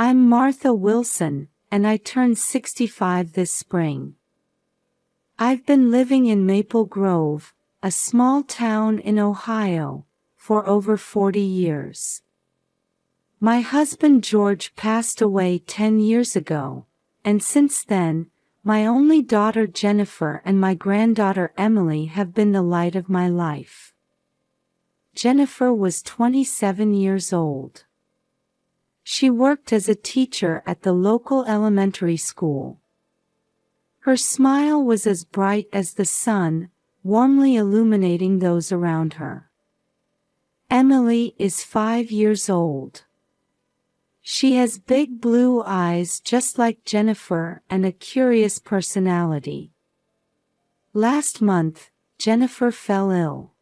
I'm Martha Wilson, and I turned 65 this spring. I've been living in Maple Grove, a small town in Ohio, for over 40 years. My husband George passed away 10 years ago, and since then, my only daughter Jennifer and my granddaughter Emily have been the light of my life. Jennifer was 27 years old. She worked as a teacher at the local elementary school. Her smile was as bright as the sun, warmly illuminating those around her. Emily is 5 years old. She has big blue eyes just like Jennifer and a curious personality. Last month, Jennifer fell ill.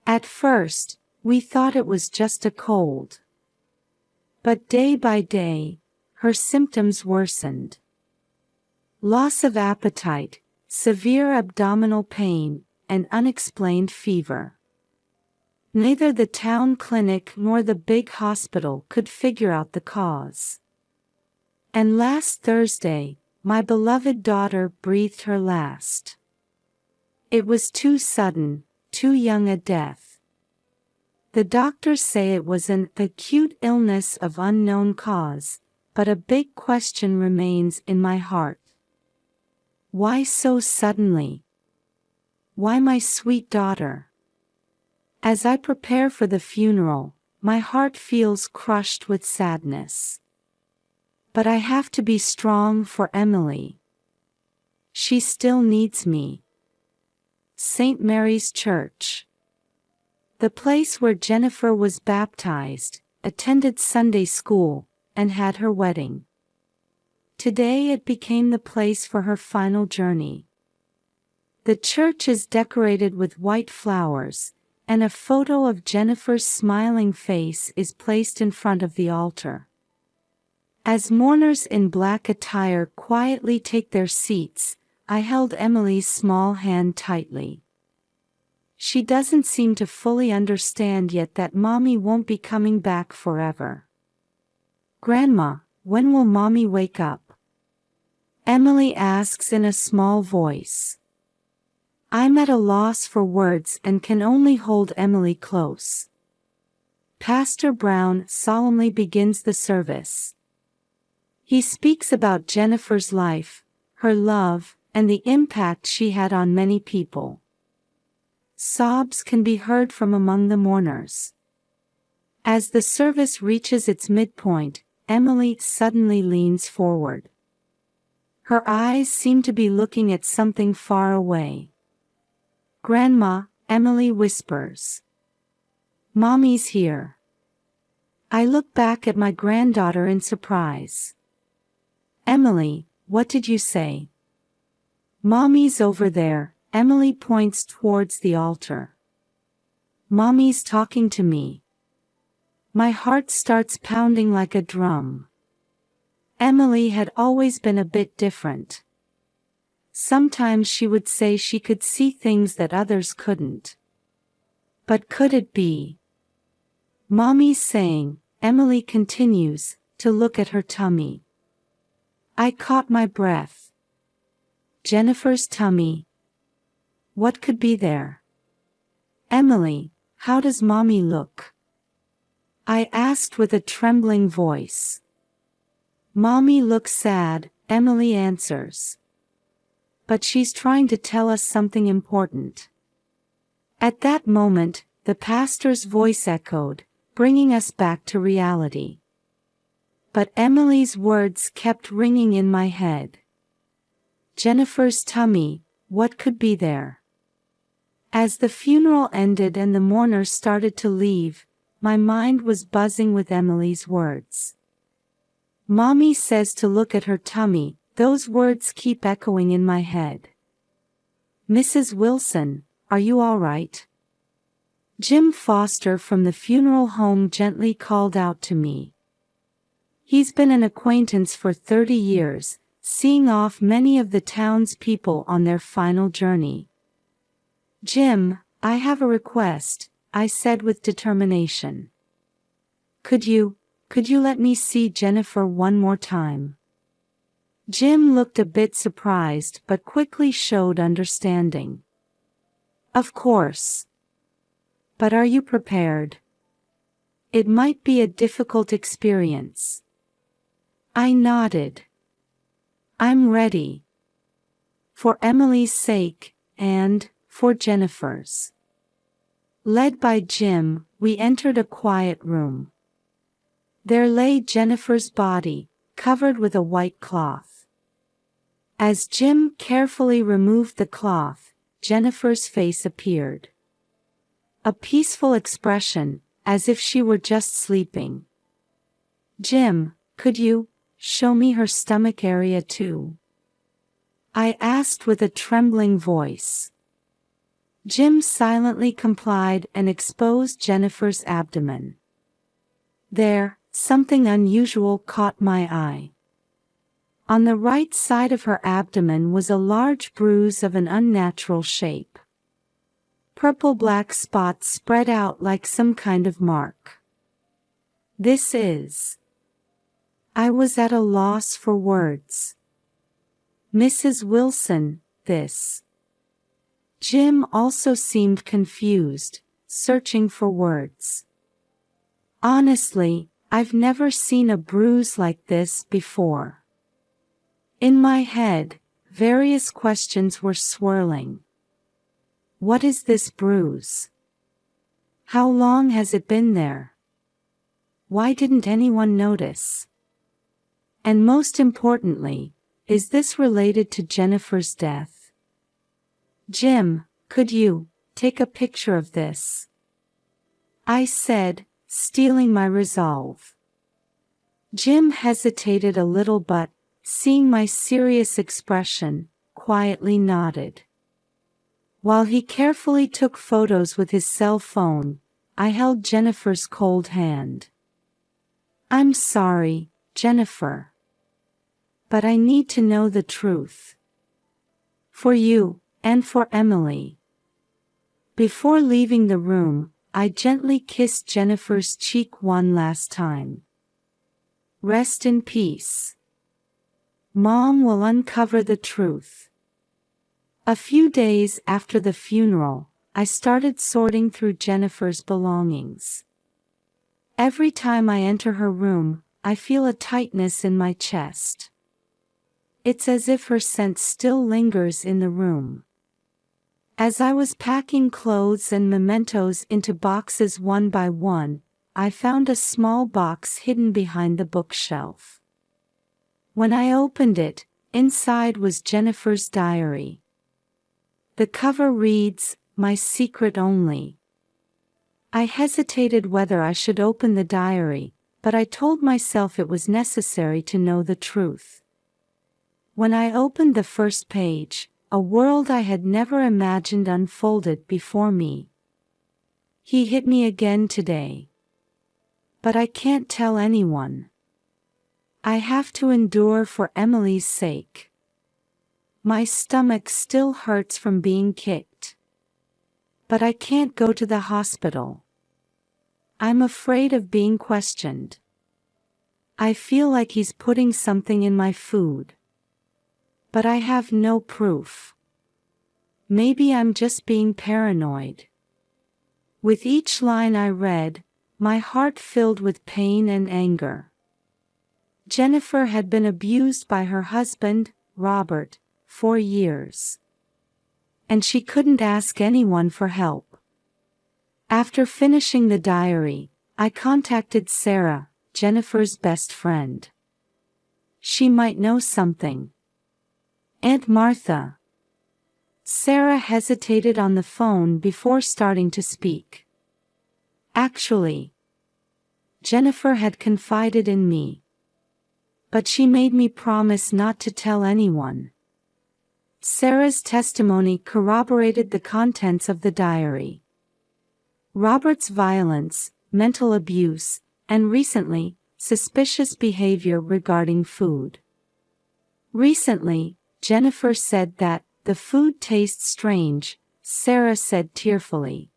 At first, we thought it was just a cold. But day by day, her symptoms worsened. Loss of appetite, severe abdominal pain, and unexplained fever. Neither the town clinic nor the big hospital could figure out the cause. And last Thursday, my beloved daughter breathed her last. It was too sudden, too young a death. The doctors say it was an acute illness of unknown cause, but a big question remains in my heart. Why so suddenly? Why my sweet daughter? As I prepare for the funeral, my heart feels crushed with sadness. But I have to be strong for Emily. She still needs me. St. Mary's Church. The place where Jennifer was baptized, attended Sunday school, and had her wedding. Today it became the place for her final journey. The church is decorated with white flowers, and a photo of Jennifer's smiling face is placed in front of the altar. As mourners in black attire quietly take their seats, I held Emily's small hand tightly. She doesn't seem to fully understand yet that Mommy won't be coming back forever. "Grandma, when will Mommy wake up?" Emily asks in a small voice. I'm at a loss for words and can only hold Emily close. Pastor Brown solemnly begins the service. He speaks about Jennifer's life, her love, and the impact she had on many people. Sobs can be heard from among the mourners. As the service reaches its midpoint, Emily suddenly leans forward. Her eyes seem to be looking at something far away. "Grandma," Emily whispers. "Mommy's here." I look back at my granddaughter in surprise. "Emily, what did you say?" "Mommy's over there," Emily points towards the altar. "Mommy's talking to me." My heart starts pounding like a drum. Emily had always been a bit different. Sometimes she would say she could see things that others couldn't. But could it be? "Mommy's saying," Emily continues, to look at her tummy. I caught my breath. Jennifer's tummy. What could be there? "Emily, how does Mommy look?" I asked with a trembling voice. "Mommy looks sad," Emily answers. "But she's trying to tell us something important." At that moment, the pastor's voice echoed, bringing us back to reality. But Emily's words kept ringing in my head. Jennifer's tummy, what could be there? As the funeral ended and the mourners started to leave, my mind was buzzing with Emily's words. "Mommy says to look at her tummy," those words keep echoing in my head. "Mrs. Wilson, are you all right?" Jim Foster from the funeral home gently called out to me. He's been an acquaintance for 30 years, seeing off many of the town's people on their final journey. "Jim, I have a request," I said with determination. Could you could you let me see Jennifer one more time? Jim looked a bit surprised but quickly showed understanding. Of course. But are you prepared? It might be a difficult experience. I nodded. I'm ready. For Emily's sake, and for Jennifer's. Led by Jim, we entered a quiet room. There lay Jennifer's body, covered with a white cloth. As Jim carefully removed the cloth, Jennifer's face appeared. A peaceful expression, as if she were just sleeping. Jim, could you show me her stomach area too? I asked with a trembling voice. Jim silently complied and exposed Jennifer's abdomen. There, something unusual caught my eye. On the right side of her abdomen was a large bruise of an unnatural shape. Purple-black spots spread out like some kind of mark. This is... I was at a loss for words. Mrs. Wilson, this... Jim also seemed confused, searching for words. Honestly, I've never seen a bruise like this before. In my head, various questions were swirling. What is this bruise? How long has it been there? Why didn't anyone notice? And most importantly, is this related to Jennifer's death? Jim, could you take a picture of this? I said, steeling my resolve. Jim hesitated a little but, seeing my serious expression, quietly nodded. While he carefully took photos with his cell phone, I held Jennifer's cold hand. I'm sorry, Jennifer. But I need to know the truth. For you, and for Emily. Before leaving the room, I gently kissed Jennifer's cheek one last time. Rest in peace. Mom will uncover the truth. A few days after the funeral, I started sorting through Jennifer's belongings. Every time I enter her room, I feel a tightness in my chest. It's as if her scent still lingers in the room. As I was packing clothes and mementos into boxes one by one, I found a small box hidden behind the bookshelf. When I opened it, inside was Jennifer's diary. The cover reads, "My secret only." I hesitated whether I should open the diary, but I told myself it was necessary to know the truth. When I opened the first page, a world I had never imagined unfolded before me. He hit me again today. But I can't tell anyone. I have to endure for Emily's sake. My stomach still hurts from being kicked. But I can't go to the hospital. I'm afraid of being questioned. I feel like he's putting something in my food. But I have no proof. Maybe I'm just being paranoid. With each line I read, my heart filled with pain and anger. Jennifer had been abused by her husband, Robert, for years. And she couldn't ask anyone for help. After finishing the diary, I contacted Sarah, Jennifer's best friend. She might know something. Aunt Martha. Sarah hesitated on the phone before starting to speak. Actually, Jennifer had confided in me. But she made me promise not to tell anyone. Sarah's testimony corroborated the contents of the diary. Robert's violence, mental abuse, and recently, suspicious behavior regarding food. Recently, Jennifer said that, "The food tastes strange," Sarah said tearfully.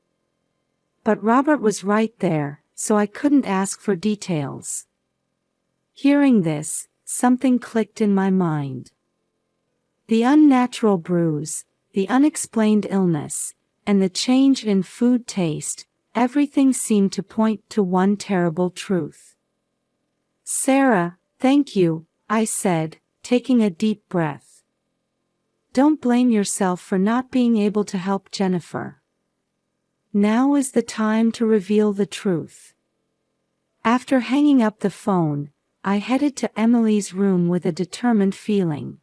But Robert was right there, so I couldn't ask for details. Hearing this, something clicked in my mind. The unnatural bruise, the unexplained illness, and the change in food taste, everything seemed to point to one terrible truth. "Sarah, thank you," I said, taking a deep breath. "Don't blame yourself for not being able to help Jennifer. Now is the time to reveal the truth." After hanging up the phone, I headed to Emily's room with a determined feeling.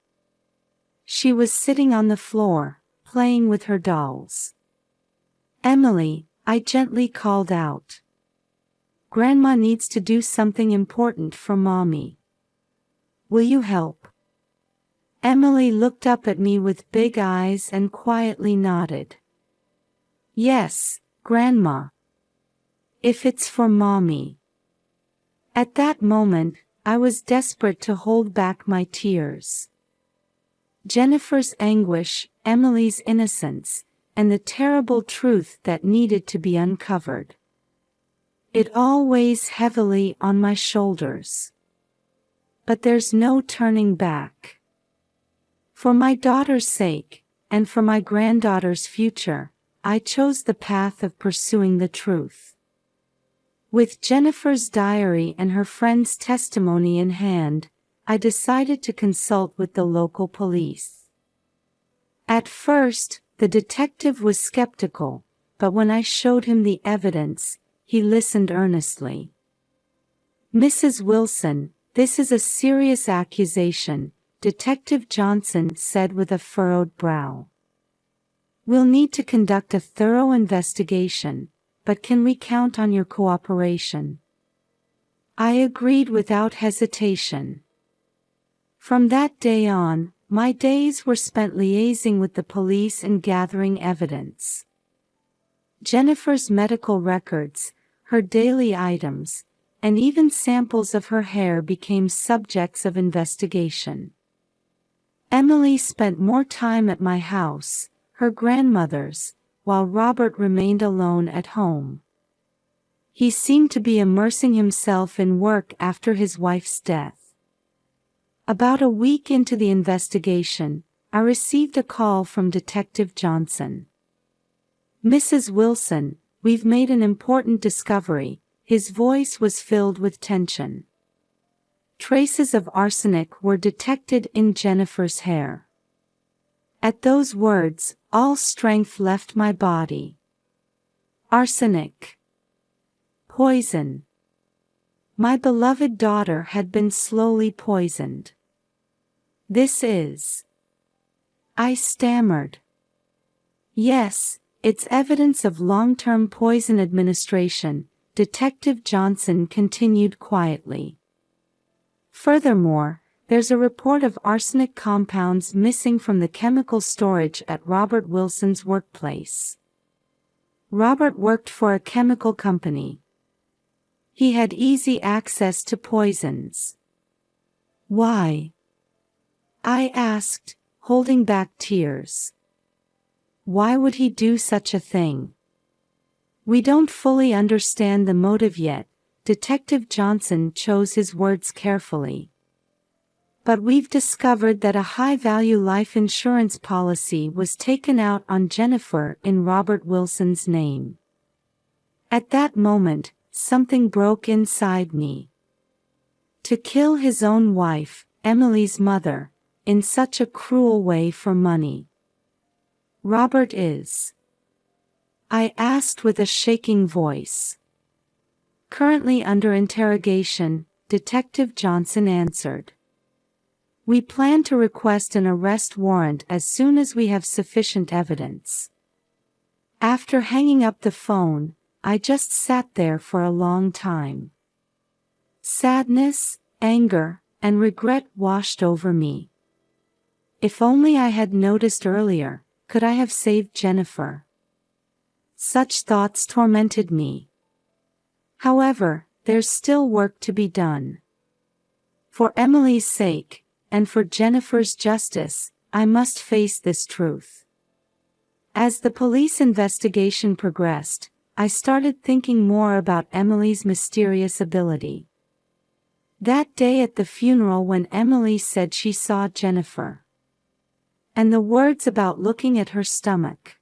She was sitting on the floor, playing with her dolls. "Emily," I gently called out. "Grandma needs to do something important for Mommy. Will you help?" Emily looked up at me with big eyes and quietly nodded. "Yes, Grandma. If it's for Mommy." At that moment, I was desperate to hold back my tears. Jennifer's anguish, Emily's innocence, and the terrible truth that needed to be uncovered. It all weighs heavily on my shoulders. But there's no turning back. For my daughter's sake, and for my granddaughter's future, I chose the path of pursuing the truth. With Jennifer's diary and her friend's testimony in hand, I decided to consult with the local police. At first, the detective was skeptical, but when I showed him the evidence, he listened earnestly. "Mrs. Wilson, this is a serious accusation," Detective Johnson said with a furrowed brow. "We'll need to conduct a thorough investigation, but can we count on your cooperation?" I agreed without hesitation. From that day on, my days were spent liaising with the police and gathering evidence. Jennifer's medical records, her daily items, and even samples of her hair became subjects of investigation. Emily spent more time at my house, her grandmother's, while Robert remained alone at home. He seemed to be immersing himself in work after his wife's death. About a week into the investigation, I received a call from Detective Johnson. "Mrs. Wilson, we've made an important discovery." His voice was filled with tension. Traces of arsenic were detected in Jennifer's hair. At those words, all strength left my body. Arsenic. Poison. My beloved daughter had been slowly poisoned. "This is..." I stammered. "Yes, it's evidence of long-term poison administration," Detective Johnson continued quietly. "Furthermore, there's a report of arsenic compounds missing from the chemical storage at Robert Wilson's workplace." Robert worked for a chemical company. He had easy access to poisons. "Why?" I asked, holding back tears. "Why would he do such a thing?" "We don't fully understand the motive yet," Detective Johnson chose his words carefully. "But we've discovered that a high-value life insurance policy was taken out on Jennifer in Robert Wilson's name." At that moment, something broke inside me. To kill his own wife, Emily's mother, in such a cruel way for money. "Robert is..." I asked with a shaking voice. "Currently under interrogation," Detective Johnson answered. "We plan to request an arrest warrant as soon as we have sufficient evidence." After hanging up the phone, I just sat there for a long time. Sadness, anger, and regret washed over me. If only I had noticed earlier, could I have saved Jennifer? Such thoughts tormented me. However, there's still work to be done. For Emily's sake, and for Jennifer's justice, I must face this truth. As the police investigation progressed, I started thinking more about Emily's mysterious ability. That day at the funeral when Emily said she saw Jennifer. And the words about looking at her stomach.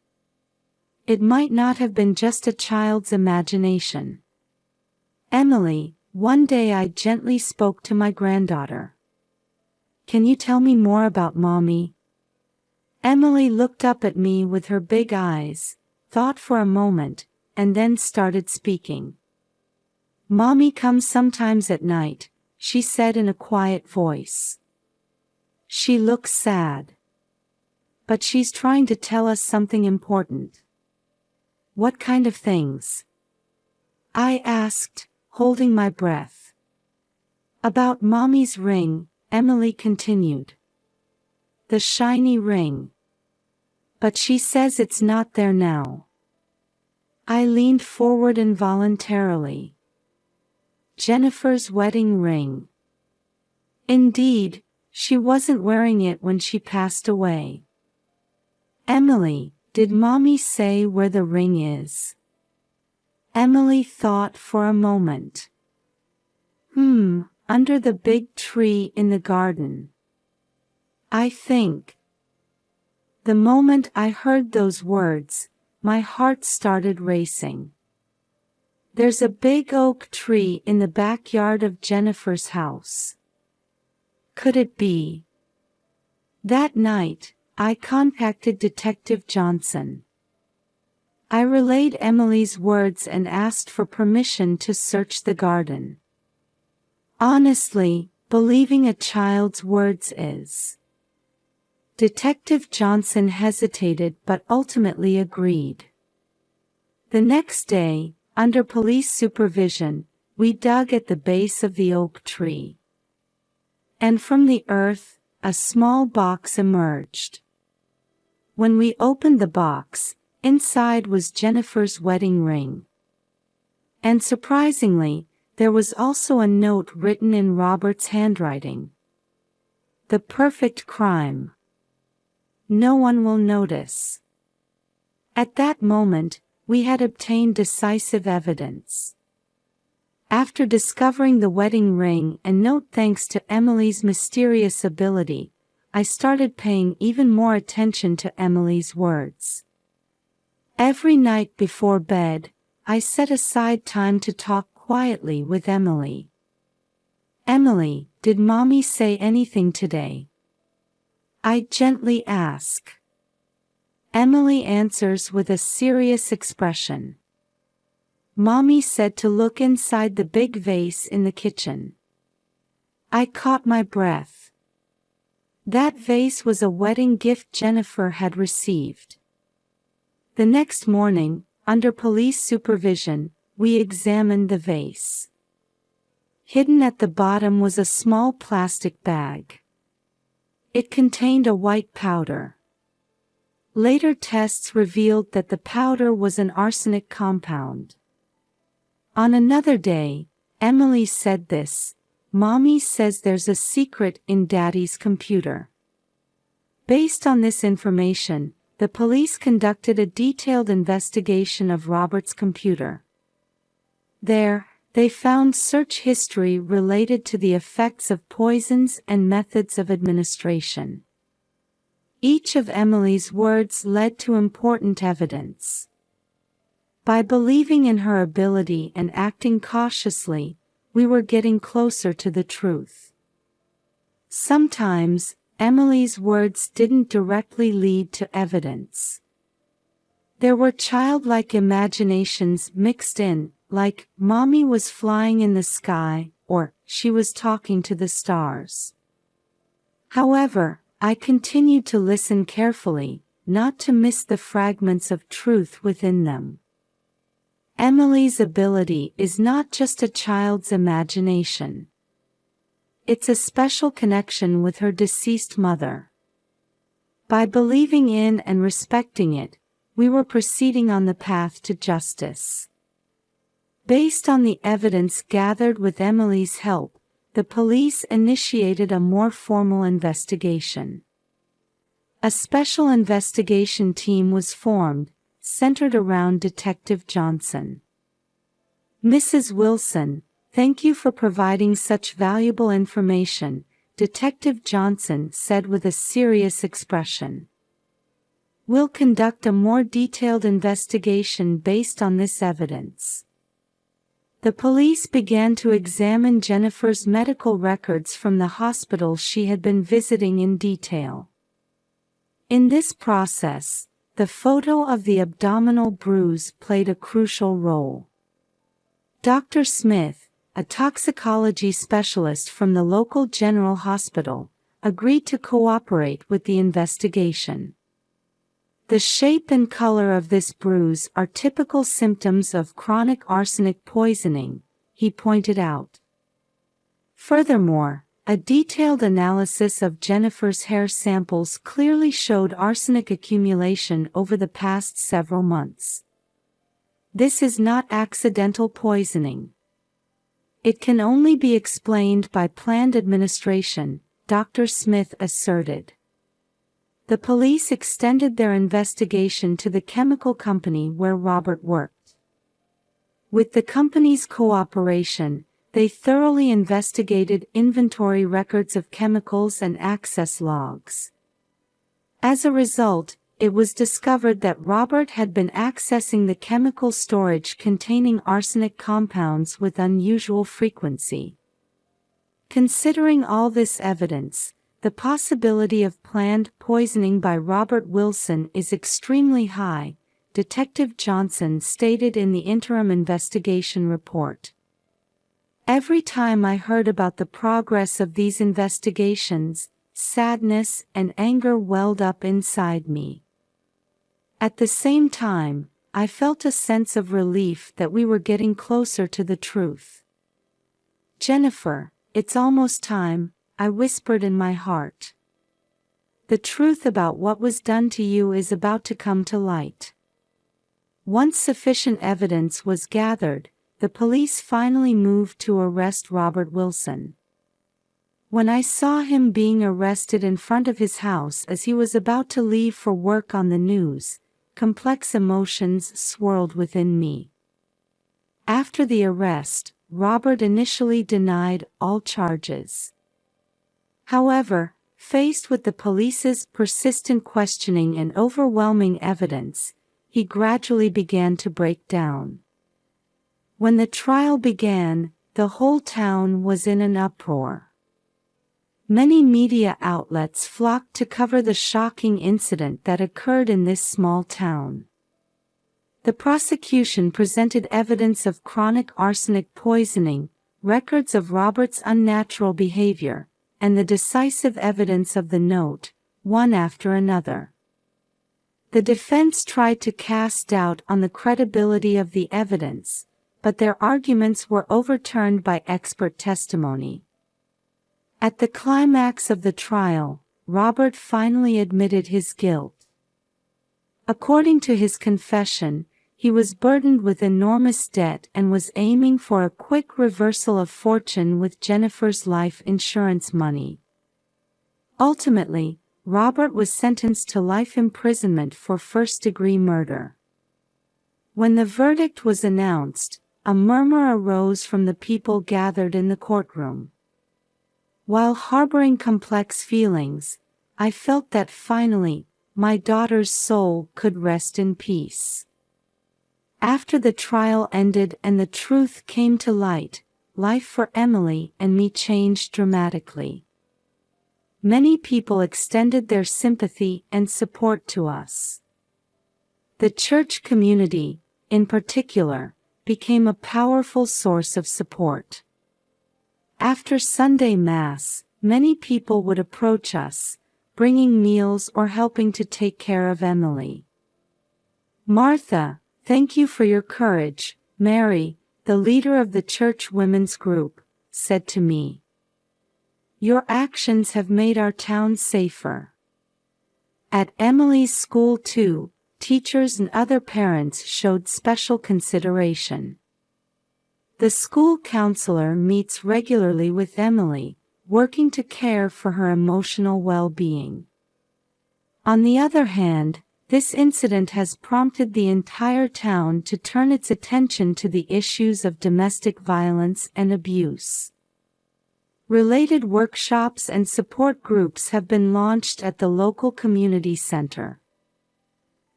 It might not have been just a child's imagination. Emily, one day I gently spoke to my granddaughter. Can you tell me more about Mommy? Emily looked up at me with her big eyes, thought for a moment, and then started speaking. Mommy comes sometimes at night, she said in a quiet voice. She looks sad. But she's trying to tell us something important. What kind of things? I asked, holding my breath. About Mommy's ring, Emily continued. The shiny ring. But she says it's not there now. I leaned forward involuntarily. Jennifer's wedding ring. Indeed, she wasn't wearing it when she passed away. Emily, did Mommy say where the ring is? Emily thought for a moment. Under the big tree in the garden. I think. The moment I heard those words, my heart started racing. There's a big oak tree in the backyard of Jennifer's house. Could it be? That night, I contacted Detective Johnson. I relayed Emily's words and asked for permission to search the garden. Honestly, believing a child's words is. Detective Johnson hesitated but ultimately agreed. The next day, under police supervision, we dug at the base of the oak tree. And from the earth, a small box emerged. When we opened the box, inside was Jennifer's wedding ring. And surprisingly, there was also a note written in Robert's handwriting. The perfect crime. No one will notice. At that moment, we had obtained decisive evidence. After discovering the wedding ring and note thanks to Emily's mysterious ability, I started paying even more attention to Emily's words. Every night before bed, I set aside time to talk quietly with Emily. Emily, did Mommy say anything today? I gently ask. Emily answers with a serious expression. Mommy said to look inside the big vase in the kitchen. I caught my breath. That vase was a wedding gift Jennifer had received. The next morning, under police supervision, we examined the vase. Hidden at the bottom was a small plastic bag. It contained a white powder. Later tests revealed that the powder was an arsenic compound. On another day, Emily said this, Mommy says there's a secret in Daddy's computer. Based on this information, the police conducted a detailed investigation of Robert's computer. There, they found search history related to the effects of poisons and methods of administration. Each of Emily's words led to important evidence. By believing in her ability and acting cautiously, we were getting closer to the truth. Sometimes, Emily's words didn't directly lead to evidence. There were childlike imaginations mixed in, like, Mommy was flying in the sky, or, she was talking to the stars. However, I continued to listen carefully, not to miss the fragments of truth within them. Emily's ability is not just a child's imagination. It's a special connection with her deceased mother. By believing in and respecting it, we were proceeding on the path to justice. Based on the evidence gathered with Emily's help, the police initiated a more formal investigation. A special investigation team was formed, centered around Detective Johnson. Mrs. Wilson, Thank you for providing such valuable information, Detective Johnson said with a serious expression. We'll conduct a more detailed investigation based on this evidence. The police began to examine Jennifer's medical records from the hospital she had been visiting in detail. In this process, the photo of the abdominal bruise played a crucial role. Dr. Smith, a toxicology specialist from the local general hospital, agreed to cooperate with the investigation. The shape and color of this bruise are typical symptoms of chronic arsenic poisoning, he pointed out. Furthermore, a detailed analysis of Jennifer's hair samples clearly showed arsenic accumulation over the past several months. This is not accidental poisoning. It can only be explained by planned administration, Dr. Smith asserted. The police extended their investigation to the chemical company where Robert worked. With the company's cooperation, they thoroughly investigated inventory records of chemicals and access logs. As a result, it was discovered that Robert had been accessing the chemical storage containing arsenic compounds with unusual frequency. Considering all this evidence, the possibility of planned poisoning by Robert Wilson is extremely high, Detective Johnson stated in the interim investigation report. Every time I heard about the progress of these investigations, sadness and anger welled up inside me. At the same time, I felt a sense of relief that we were getting closer to the truth. Jennifer, it's almost time, I whispered in my heart. The truth about what was done to you is about to come to light. Once sufficient evidence was gathered, the police finally moved to arrest Robert Wilson. When I saw him being arrested in front of his house as he was about to leave for work on the news, complex emotions swirled within me. After the arrest, Robert initially denied all charges. However, faced with the police's persistent questioning and overwhelming evidence, he gradually began to break down. When the trial began, the whole town was in an uproar. Many media outlets flocked to cover the shocking incident that occurred in this small town. The prosecution presented evidence of chronic arsenic poisoning, records of Robert's unnatural behavior, and the decisive evidence of the note, one after another. The defense tried to cast doubt on the credibility of the evidence, but their arguments were overturned by expert testimony. At the climax of the trial, Robert finally admitted his guilt. According to his confession, he was burdened with enormous debt and was aiming for a quick reversal of fortune with Jennifer's life insurance money. Ultimately, Robert was sentenced to life imprisonment for first-degree murder. When the verdict was announced, a murmur arose from the people gathered in the courtroom. While harboring complex feelings, I felt that finally, my daughter's soul could rest in peace. After the trial ended and the truth came to light, life for Emily and me changed dramatically. Many people extended their sympathy and support to us. The church community, in particular, became a powerful source of support. After Sunday Mass, many people would approach us, bringing meals or helping to take care of Emily. Martha, thank you for your courage, Mary, the leader of the church women's group, said to me. Your actions have made our town safer. At Emily's school too, teachers and other parents showed special consideration. The school counselor meets regularly with Emily, working to care for her emotional well-being. On the other hand, This incident has prompted the entire town to turn its attention to the issues of domestic violence and abuse. Related workshops and support groups have been launched at the local community center.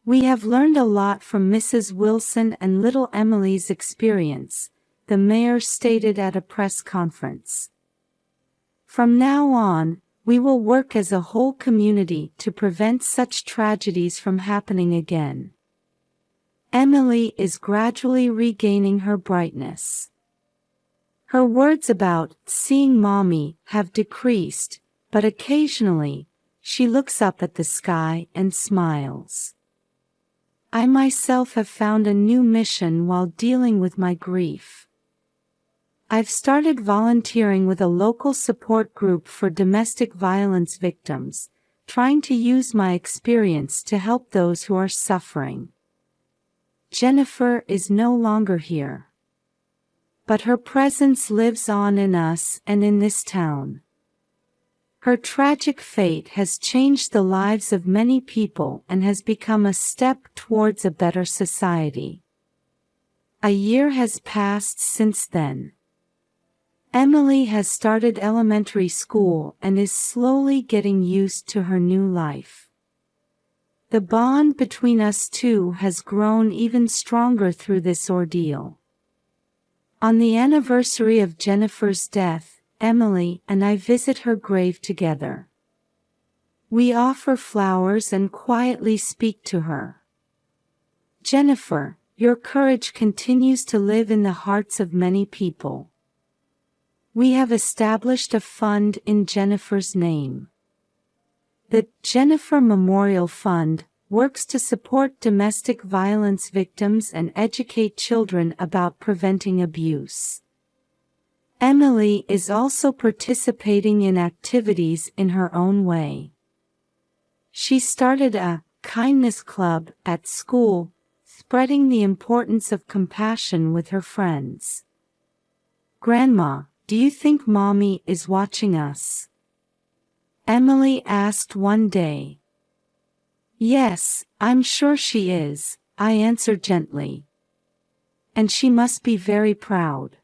We have learned a lot from Mrs. Wilson and little Emily's experience, the mayor stated at a press conference. From now on, we will work as a whole community to prevent such tragedies from happening again. Emily is gradually regaining her brightness. Her words about seeing mommy have decreased, but occasionally, she looks up at the sky and smiles. I myself have found a new mission while dealing with my grief. I've started volunteering with a local support group for domestic violence victims, trying to use my experience to help those who are suffering. Jennifer is no longer here. But her presence lives on in us and in this town. Her tragic fate has changed the lives of many people and has become a step towards a better society. A year has passed since then. Emily has started elementary school and is slowly getting used to her new life. The bond between us two has grown even stronger through this ordeal. On the anniversary of Jennifer's death, Emily and I visit her grave together. We offer flowers and quietly speak to her. Jennifer, your courage continues to live in the hearts of many people. We have established a fund in Jennifer's name. The Jennifer Memorial Fund works to support domestic violence victims and educate children about preventing abuse. Emily is also participating in activities in her own way. She started a kindness club at school, spreading the importance of compassion with her friends. Grandma, do you think Mommy is watching us? Emily asked one day. Yes, I'm sure she is, I answered gently. And she must be very proud.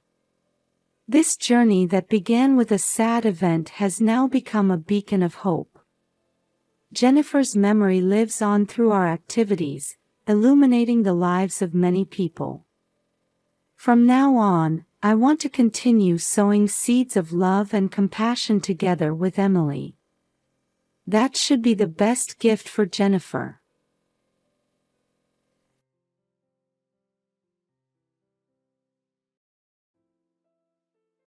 This journey that began with a sad event has now become a beacon of hope. Jennifer's memory lives on through our activities, illuminating the lives of many people. From now on, I want to continue sowing seeds of love and compassion together with Emily. That should be the best gift for Jennifer.